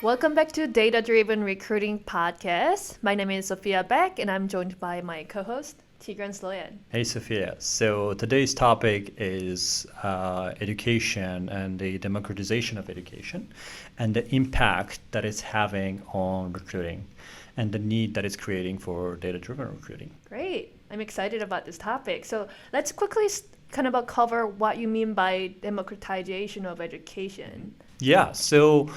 Welcome back to Data Driven Recruiting Podcast. My name is Sophia Beck, and I'm joined by my co-host, Tigran Sloyan. Hey, Sophia. So today's topic is education and the democratization of education and the impact that it's having on recruiting and the need that it's creating for data-driven recruiting. Great. I'm excited about this topic. So let's quickly kind of cover what you mean by democratization of education. Yeah, so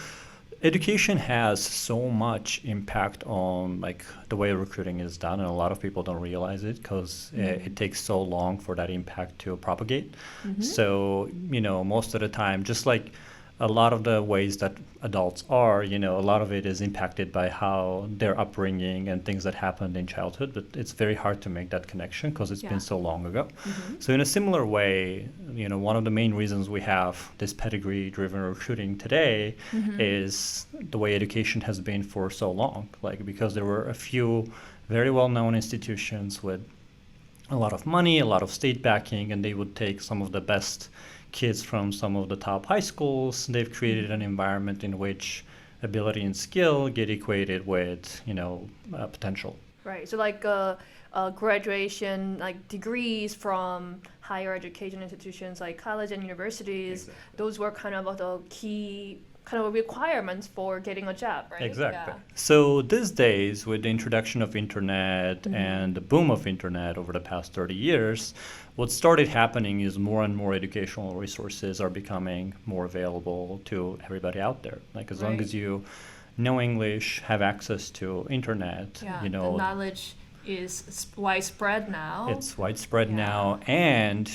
education has so much impact on like the way recruiting is done, and a lot of people don't realize it because it takes so long for that impact to propagate. So, most of the time, just like a lot of the ways that adults are, a lot of it is impacted by how their upbringing and things that happened in childhood, but it's very hard to make that connection because it's been so long ago. So in a similar way, one of the main reasons we have this pedigree-driven recruiting today is the way education has been for so long, like because there were a few very well-known institutions with a lot of money, a lot of state backing, and they would take some of the best kids from some of the top high schools. They've created an environment in which ability and skill get equated with, potential. Right. So like graduation, like degrees from higher education institutions like college and universities, those were kind of the key kind of requirements for getting a job, right? Exactly. Yeah. So these days, with the introduction of internet and the boom of internet over the past 30 years, what started happening is more and more educational resources are becoming more available to everybody out there. Like as long as you know English, have access to internet, the knowledge is widespread now. It's widespread now, and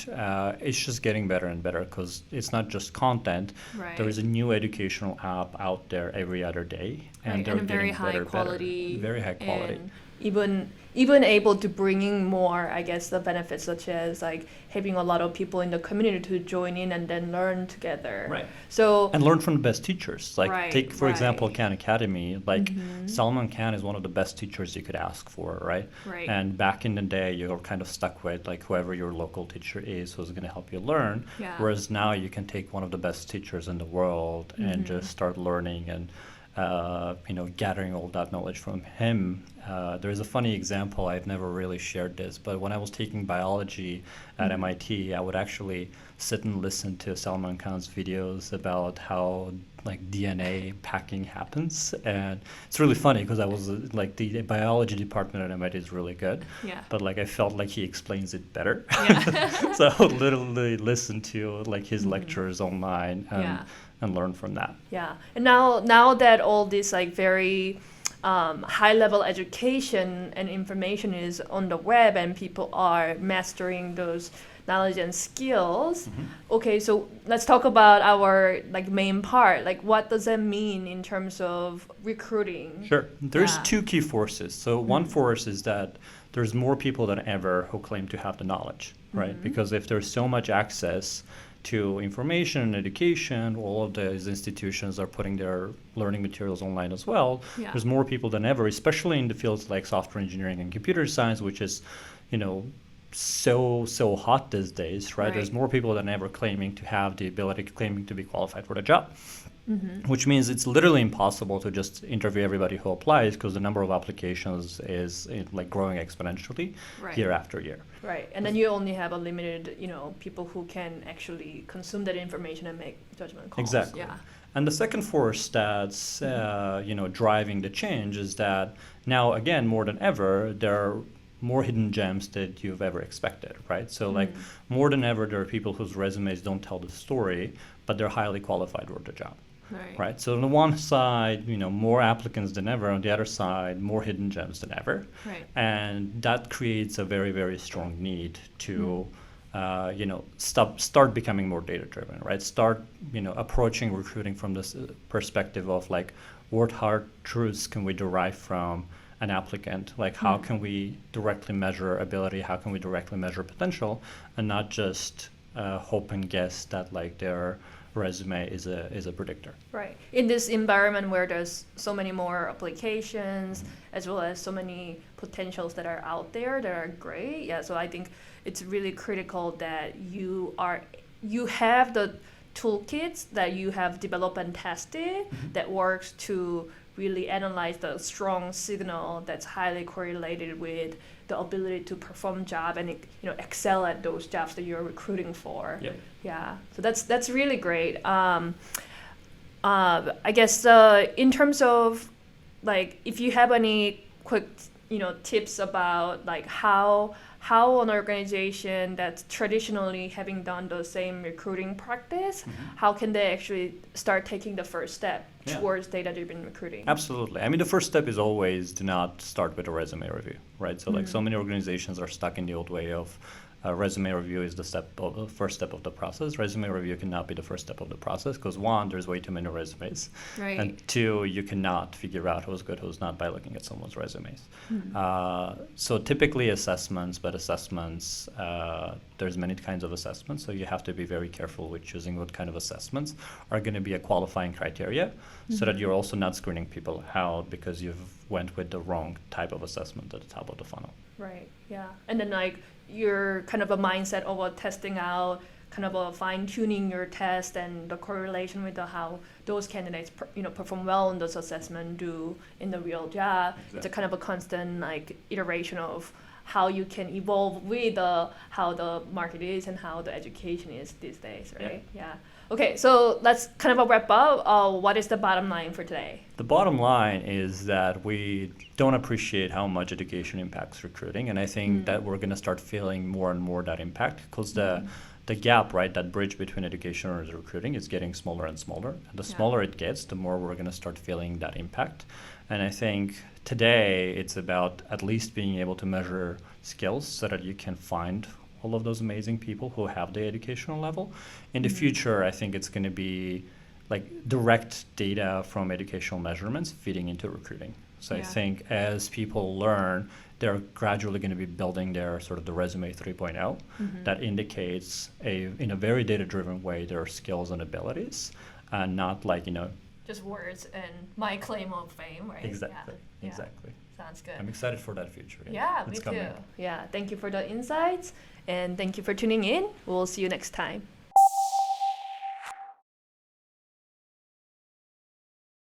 it's just getting better and better because it's not just content. Right. There is a new educational app out there every other day, and they're very high quality. Very high quality. And even able to bring in more, I guess, the benefits such as like having a lot of people in the community to join in and then learn together. Right. So and learn from the best teachers. Like take for example Khan Academy. Like Salman Khan is one of the best teachers you could ask for, right? Right. And back in the day, you're kind of stuck with like whoever your local teacher is who's going to help you learn. Yeah. Whereas now you can take one of the best teachers in the world and just start learning and gathering all that knowledge from him. There's a funny example, I've never really shared this, but when I was taking biology at MIT, I would actually sit and listen to Salman Khan's videos about how like DNA packing happens. And it's really funny because I was like the biology department at MIT is really good, but like I felt like he explains it better. So I would literally listen to like his lectures online and learn from that. Yeah, and now that all this like very high level education and information is on the web and people are mastering those knowledge and skills. Okay, so let's talk about our like main part. Like what does that mean in terms of recruiting? Sure. There's two key forces. So one force is that there's more people than ever who claim to have the knowledge, right? Because if there's so much access to information and education, all of these institutions are putting their learning materials online as well. There's more people than ever, especially in the fields like software engineering and computer science, which is, so hot these days, right? There's more people than ever claiming to have the ability, claiming to be qualified for the job. Which means it's literally impossible to just interview everybody who applies because the number of applications is like growing exponentially year after year. Right, and then you only have a limited, people who can actually consume that information and make judgment calls. Exactly. Yeah. And the second force that's driving the change is that now again more than ever there are more hidden gems that you've ever expected, right? So like more than ever there are people whose resumes don't tell the story, but they're highly qualified for the job. Right. So on the one side, more applicants than ever. On the other side, more hidden gems than ever. Right. And that creates a very, very strong need to, start becoming more data-driven, right? Start, approaching recruiting from this perspective of like, what hard truths can we derive from an applicant? Like, how can we directly measure ability? How can we directly measure potential, and not just hope and guess that like their resume is a predictor. Right. In this environment where there's so many more applications as well as so many potentials that are out there that are great. Yeah. So I think it's really critical that you have the toolkits that you have developed and tested that works to really analyze the strong signal that's highly correlated with the ability to perform job and excel at those jobs that you're recruiting for. Yep. Yeah, so that's really great. I guess in terms of like if you have any quick tips about like how an organization that's traditionally having done the same recruiting practice, how can they actually start taking the first step towards data-driven recruiting? Absolutely. I mean, the first step is always to not start with a resume review, right? So like so many organizations are stuck in the old way of resume review is the first step of the process. Resume review cannot be the first step of the process because one, there's way too many resumes, right. And two, you cannot figure out who's good, who's not by looking at someone's resumes. So typically assessments, there's many kinds of assessments, so you have to be very careful with choosing what kind of assessments are going to be a qualifying criteria, so that you're also not screening people out because you've went with the wrong type of assessment at the top of the funnel. Right. Yeah. And then like your kind of a mindset of testing out, kind of a fine tuning your test and the correlation with how those candidates perform well in those assessments do in the real job. Exactly. It's a kind of a constant like iteration of how you can evolve with how the market is and how the education is these days, right? Yeah. Okay, so let's kind of wrap up. What is the bottom line for today? The bottom line is that we don't appreciate how much education impacts recruiting, and I think that we're going to start feeling more and more that impact because the gap, right, that bridge between education and recruiting is getting smaller and smaller. And the smaller it gets, the more we're going to start feeling that impact. And I think today it's about at least being able to measure skills so that you can find all of those amazing people who have the educational level. In the future, I think it's going to be like direct data from educational measurements feeding into recruiting. So I think as people learn, they're gradually going to be building their sort of the resume 3.0 that indicates in a very data-driven way their skills and abilities, and not like, just words and my claim of fame, right? Exactly. Sounds good. I'm excited for that future. Yeah, me too. Yeah, thank you for the insights and thank you for tuning in. We'll see you next time.